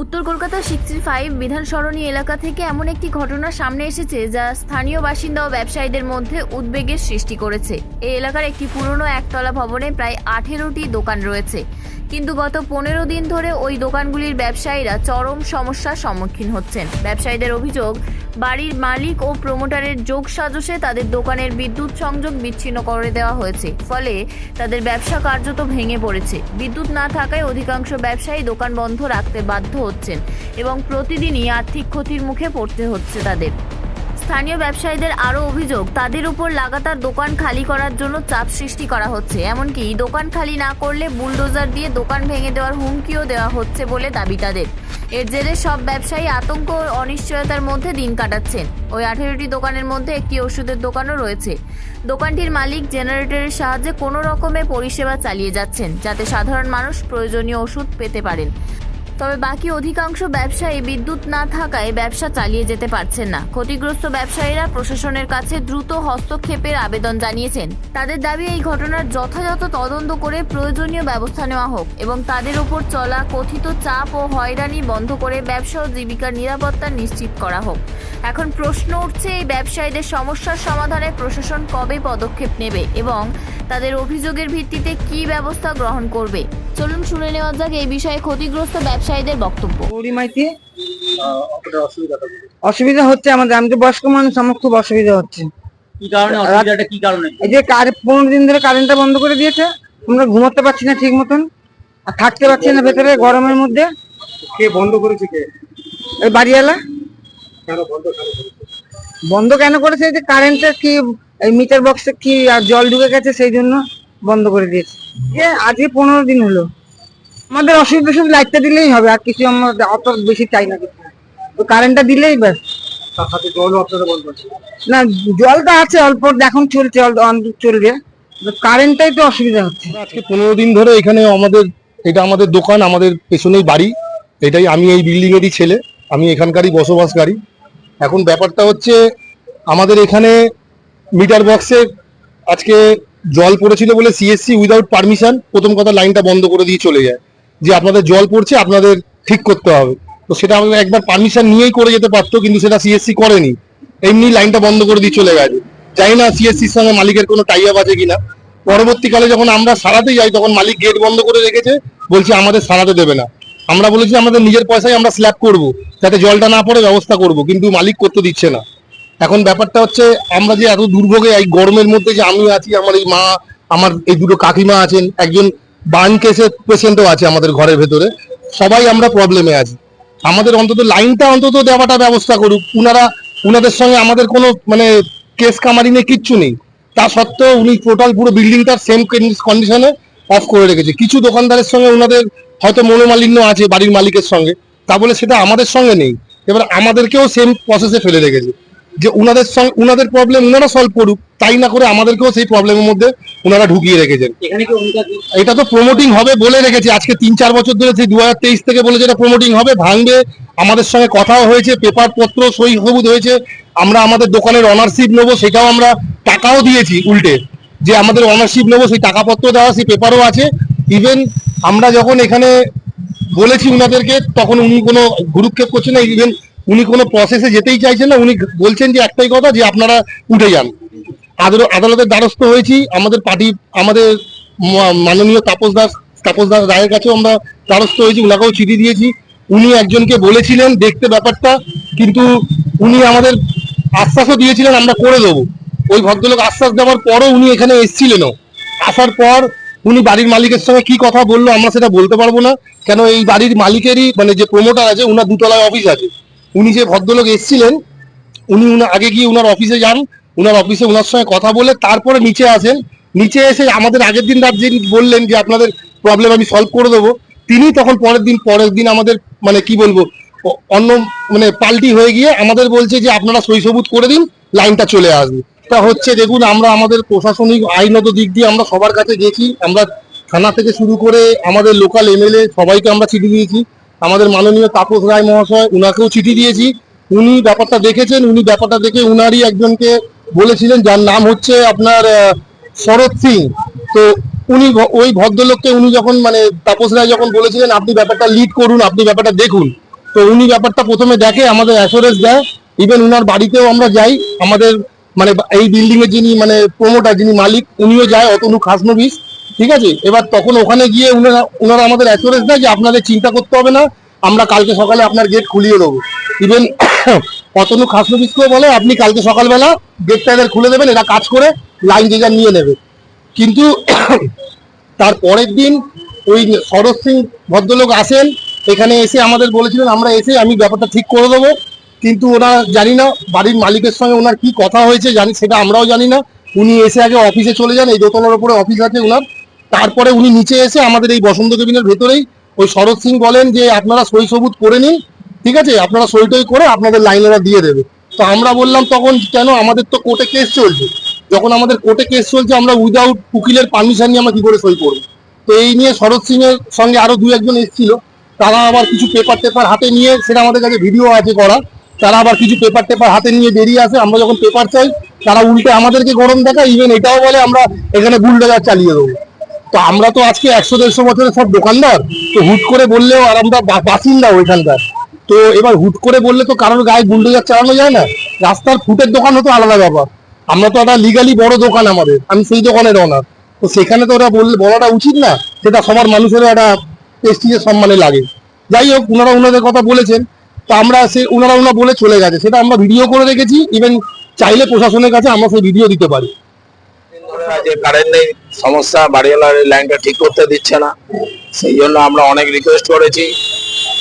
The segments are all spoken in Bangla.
উত্তর কলকাতার 65 বিধান সরণি এলাকা থেকে এমন একটি ঘটনা সামনে এসেছে যা স্থানীয় বাসিন্দা ও ব্যবসায়ীদের মধ্যে উদ্বেগের সৃষ্টি করেছে। এই এলাকার একটি পুরনো একতলা ভবনে প্রায় 18টি দোকান রয়েছে, কিন্তু গত 15 দিন ধরে ওই দোকানগুলির ব্যবসায়ীরা চরম সমস্যার সম্মুখীন হচ্ছেন। ব্যবসায়ীদের অভিযোগ, বাড়ির মালিক ও প্রমোটারের যোগ সাজশে তাদের দোকানের বিদ্যুৎ সংযোগ বিচ্ছিন্ন করে দেওয়া হয়েছে, ফলে তাদের ব্যবসা কার্যত ভেঙে পড়েছে। বিদ্যুৎ না থাকায় অধিকাংশ ব্যবসায়ী দোকান বন্ধ রাখতে বাধ্য হচ্ছেন এবং প্রতিদিনই আর্থিক ক্ষতির মুখে পড়তে হচ্ছে তাদের। স্থানীয় ব্যবসায়ীদের আরও অভিযোগ, তাদের উপর লাগাতার দোকান খালি করার জন্য চাপ সৃষ্টি করা হচ্ছে, এমনকি দোকান খালি না করলে বুলডোজার দিয়ে দোকান ভেঙে দেওয়ার হুমকিও দেওয়া হচ্ছে বলে দাবি তাদের। এর জেরে সব ব্যবসায়ী আতঙ্ক ও অনিশ্চয়তার মধ্যে দিন কাটাচ্ছেন। ওই 18টি দোকানের মধ্যে একটি ওষুধের দোকানও রয়েছে। দোকানটির মালিক জেনারেটরের সাহায্যে কোনো রকমে পরিষেবা চালিয়ে যাচ্ছেন, যাতে সাধারণ মানুষ প্রয়োজনীয় ওষুধ পেতে পারেন। তবে বাকি অধিকাংশ ব্যবসায়ী বিদ্যুৎ না থাকায় ব্যবসা চালিয়ে যেতে পারছেন না। ক্ষতিগ্রস্ত ব্যবসায়ীরা প্রশাসনের কাছে দ্রুত হস্তক্ষেপের আবেদন জানিয়েছেন। তাদের দাবি, এই ঘটনার যথাযথ তদন্ত করে প্রয়োজনীয় ব্যবস্থা নেওয়া হোক এবং তাদের উপর চলা কথিত চাপ ও হয়রানি বন্ধ করে ব্যবসা ও জীবিকার নিরাপত্তা নিশ্চিত করা হোক। এখন প্রশ্ন উঠছে, এই ব্যবসায়ীদের সমস্যার সমাধানে প্রশাসন কবে পদক্ষেপ নেবে এবং তাদের অভিযোগের ভিত্তিতে কী ব্যবস্থা গ্রহণ করবে। চলুন শুনে নেওয়া যাক এই বিষয়ে ক্ষতিগ্রস্ত ব্যবসায়ীদের বক্তব্য। অসুবিধা হচ্ছে আমাদের, আমি তো বয়স্ক মানুষ, আমার খুব অসুবিধা হচ্ছে। কি কারণে অসুবিধাটা কি কারণে? এই যে 15 দিন ধরে কারেন্টটা বন্ধ করে দিয়েছে, আমরা ঘুমাতে পারছি না ঠিক মতন, আর থাকতে পারছি না ভেতরে গরমের মধ্যে। কে বন্ধ করেছে? কে? এই বাড়িওয়ালা। কেন বন্ধ কেন করেছে? এই যে কারেন্টের কি মিটার বক্সে কি আর জল ঢুকে গেছে, সেই জন্য বন্ধ করে দিয়েছে। আজকে 15 দিন হলো। আমাদের অসুবিধা শুধু লাইটটা দিলেই হবে, আর কিছু আমরা অত বেশি চাই না, কিছু তো কারেন্টটা দিলেই ব্যাস। তার সাথে জলও আপনারা বন্ধ করছে না, জলটা আছে অল্প, এখন চলছে, চলবে, কারেন্টটাই তো অসুবিধা হচ্ছে। আজকে 15 দিন ধরে এখানে এটা আমাদের দোকান, আমাদের পেছনেই বাড়ি, এটাই, আমি এই বিল্ডিং এরই ছেলে, আমি এখানকারই বসবাসকারী। এখন ব্যাপারটা হচ্ছে, আমাদের এখানে মিটার বক্সে আজকে জল পড়েছিল বলে সিএসসি উইদাউট পারমিশন প্রথম কথা লাইনটা বন্ধ করে দিয়ে চলে যায়, যে আপনাদের জল পড়ছে, আপনাদের ঠিক করতে হবে। তো সেটা আমরা একবার পারমিশন নিয়েই করে যেতে পারতো, কিন্তু সেটা সিএসসি করেনি, এমনি লাইনটা বন্ধ করে দিয়ে চলে গেছে। জানি না সিএসসির সঙ্গে মালিকের কোনো টাই আপ আছে কিনা। পরবর্তীকালে যখন আমরা সারাতে যাই, তখন মালিক গেট বন্ধ করে রেখেছে, বলছে আমাদের সারাতে দেবে না। আমরা বলেছি আমাদের নিজের পয়সায় আমরা স্ল্যাব করব, যাতে জলটা না পড়ে ব্যবস্থা করব, কিন্তু মালিক করতে দিচ্ছে না। এখন ব্যাপারটা হচ্ছে, আমরা যে এত দুর্ভোগে এই গরমের মধ্যে, যে আমি আছি, আমার এই মা, আমার এই দুটো কাকিমা আছেন, একজন বার্ন কেসের পেশেন্টও আছে আমাদের ঘরের ভেতরে, সবাই আমরা প্রবলেমে আছি। আমাদের অন্তত লাইনটা অন্তত দেওয়াটা ব্যবস্থা করুক। উনাদের সঙ্গে আমাদের কোনো কেস কামারি নেই, কিচ্ছু নেই। তা সত্ত্বেও উনি টোটাল পুরো বিল্ডিংটার সেম কন্ডিশনে অফ করে রেখেছে। কিছু দোকানদারের সঙ্গে উনাদের হয়তো মনোমালিন্য আছে বাড়ির মালিকের সঙ্গে, তা বলে সেটা আমাদের সঙ্গে নেই। এবার আমাদেরকেও সেম প্রসেসে ফেলে রেখেছে, যে উনাদের প্রবলেম উনারা সলভ করুক, তাই না করে আমাদেরকেও সেই প্রবলেমের মধ্যে উনারা ঢুকিয়ে রেখেছেন। এটা তো প্রমোটিং হবে বলে রেখেছে আজকে 3-4 বছর ধরে, সেই 2023 থেকে বলেছে এটা প্রমোটিং হবে, ভাঙবে। আমাদের সঙ্গে কথাও হয়েছে, পেপার পত্র সই সবুত হয়েছে, আমরা আমাদের দোকানের অনারশিপ নেবো, সেটাও আমরা টাকাও দিয়েছি উল্টে, যে আমাদের অনারশিপ নেবো, সেই টাকাপত্র দেওয়া, সেই পেপারও আছে। ইভেন আমরা যখন এখানে বলেছি উনাদেরকে, তখন উনি কোনো ভ্রুক্ষেপ করছেন না, ইভেন উনি কোনো প্রসেসে যেতেই চাইছেন না। উনি বলছেন যে একটাই কথা, যে আপনারা উঠে যান। আদালতের দ্বারস্থ হয়েছি, আমাদের মাননীয় তাপস দাস রায়ের কাছেও আমরা দ্বারস্থ হয়েছি, উনাকেও চিঠি দিয়েছি। উনি একজনকে বলেছিলেন দেখতে ব্যাপারটা, কিন্তু উনি আমাদের আশ্বাসও দিয়েছিলেন আমরা করে দেবো। ওই ভদ্রলোক আশ্বাস দেওয়ার পরও উনি এখানে এসেছিলেনও, আসার পর উনি বাড়ির মালিকের সঙ্গে কি কথা বললো আমরা সেটা বলতে পারবো না, কেন এই বাড়ির মালিকেরই যে প্রমোটার আছে, উনার 2 তলায় অফিস আছে। উনি যে ভদ্রলোক এসেছিলেন, উনি আগে গিয়ে উনার অফিসে যান, উনার অফিসে উনার সঙ্গে কথা বলে তারপরে নিচে আসেন। নিচে এসে আমাদের আগের দিন রাত যিনি বললেন যে আপনাদের প্রবলেম আমি সলভ করে দেবো, তিনি তখন পরের দিন আমাদের কি বলবো, অন্য পাল্টি হয়ে গিয়ে আমাদের বলছে যে আপনারা সই সবুত করে দিন, লাইনটা চলে আসবে। তা হচ্ছে, দেখুন, আমরা আমাদের প্রশাসনিক আইনত দিক দিয়ে আমরা সবার কাছে গেছি, আমরা থানা থেকে শুরু করে আমাদের লোকাল এমএলএ সবাইকে আমরা চিঠি দিয়েছি। আমাদের মাননীয় তাপস রায় মহাশয়, উনাকেও চিঠি দিয়েছি। উনি ব্যাপারটা দেখেছেন, উনি ব্যাপারটা দেখে উনারই একজনকে বলেছিলেন, যার নাম হচ্ছে আপনার শরৎ সিং। তো উনি ওই ভদ্রলোককে উনি যখন তাপস রায় যখন বলেছিলেন আপনি ব্যাপারটা লিড করুন, আপনি ব্যাপারটা দেখুন, তো উনি ব্যাপারটা প্রথমে দেখে, আমাদের অ্যাসুরেন্স দেয়, ইভেন উনার বাড়িতেও আমরা যাই, আমাদের মানে এই বিল্ডিং এর যিনি মানে প্রমোটার, যিনি মালিক, উনিও যায়, অতনু খাসনবিস, ঠিক আছে। এবার তখন ওখানে গিয়ে উনারা আমাদের অ্যাসুরেন্স দেয় যে আপনাদের চিন্তা করতে হবে না, আমরা কালকে সকালে আপনার গেট খুলিয়ে দেবো। ইভেন অতনু খাসনবিসকেও বলে আপনি কালকে সকালবেলা গেটটা এদের খুলে দেবেন, এরা কাজ করে লাইন যে যার নিয়ে নেবে। কিন্তু তার পরের দিন ওই শরৎ সিং ভদ্রলোক আসেন, এখানে এসে আমাদের বলেছিলেন আমরা এসে আমি ব্যাপারটা ঠিক করে দেবো, কিন্তু ওনারা জানি না বাড়ির মালিকের সঙ্গে ওনার কি কথা হয়েছে, জানি সেটা আমরাও জানি না। উনি এসে আগে অফিসে চলে যান, এই দোতলার উপরে অফিস আছে ওনার। তারপরে উনি নিচে এসে আমাদের এই বসন্ত কেবিনের ভেতরেই ওই শরৎ সিং বলেন যে আপনারা সই সবুত করে নিন, ঠিক আছে, আপনারা সইটই করে আপনাদের লাইনেরা দিয়ে দেবে। তো আমরা বললাম তখন কেন, আমাদের তো কোর্টে কেস চলছে, যখন আমাদের কোর্টে কেস চলছে আমরা উইদাউট উকিলের পারমিশন নিয়ে আমরা কি করে সই করবো। তো এই নিয়ে শরৎ সিং এর সঙ্গে আরো দু একজন এসেছিল, তারা আবার কিছু পেপার হাতে নিয়ে, সেটা আমাদের কাছে ভিডিও আছে করা, তারা আবার কিছু পেপার হাতে নিয়ে বেরিয়ে আসে। আমরা যখন পেপার চাই তারা উল্টে আমাদেরকে গরম দেখায়, ইভেন এটাও বলে আমরা এখানে বুলডোজার চালিয়ে দেবো। তো আমরা তো আজকে 100-150 বছরের সব দোকানদার, তো হুট করে বললেও, আর আমরা বাসিন্দা ওইখানকার, তো এবার হুট করে বললে তো কারোর গায়ে বুলডোজার চালানো যায় না। রাস্তার ফুটের দোকান হতো আলাদা ব্যাপার, আমরা তো একটা লিগালি বড় দোকান আমাদের, আমি সেই দোকানের ওনার, তো সেখানে তো ওরা বলাটা উচিত না, সেটা সবার মানুষের একটা প্রেস্টিজের সম্মানে লাগে। যাই হোক, ওনারা ওনাদের কথা বলেছেন, তো আমরা ওনারা বলে চলে গেছে, সেটা আমরা ভিডিও করে রেখেছি, ইভেন চাইলে প্রশাসনের কাছে আমরা সেই ভিডিও দিতে পারি। যে কারেন্ট নেই সমস্যা, বাড়িওয়ালার লাইনটা ঠিক করতে দিচ্ছে না, সেই জন্য আমরা অনেক রিকোয়েস্ট করেছি,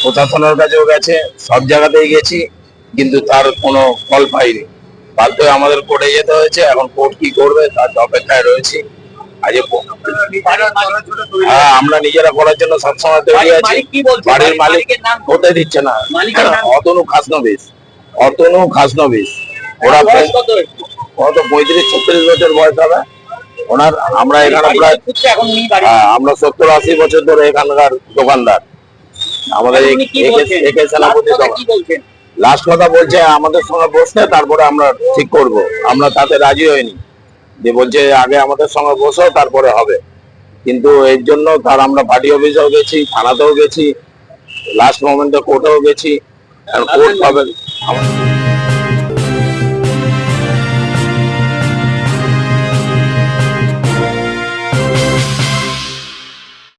প্রশাসনের কাছেও গেছে, সব জায়গাতেই গেছি, কিন্তু তার কোনো ফল পাইনি। বাধ্য হয়ে আমাদের কোর্টে যেতে হয়েছে, এখন কোর্ট কি করবে তার অপেক্ষায় রয়েছি। আজ হ্যাঁ, আমরা নিজেরা করার জন্য সবসময় তৈরি আছি। বাড়ির মালিক হতে দিচ্ছে না, অতনু খাসনবিস, ওরা কত 35-36 বছর বয়স হবে ওনার। আমরা এখানে প্রায় আমরা 70-80 বছর ধরে এখানকার দোকানদার। আমাদের একে সেনাপতি লাস্ট কথা বলছে আমাদের সঙ্গে বসতে, তারপরে আমরা ঠিক করব। আমরা তাতে রাজি হইনি, যে বলছে আগে আমাদের সঙ্গে বসো তারপরে হবে। কিন্তু এর জন্য তার আমরা পার্টি অফিসেও গেছি, থানাতেও গেছি, লাস্ট মোমেন্টে কোর্টেও গেছি, কোর্ট পাবেন।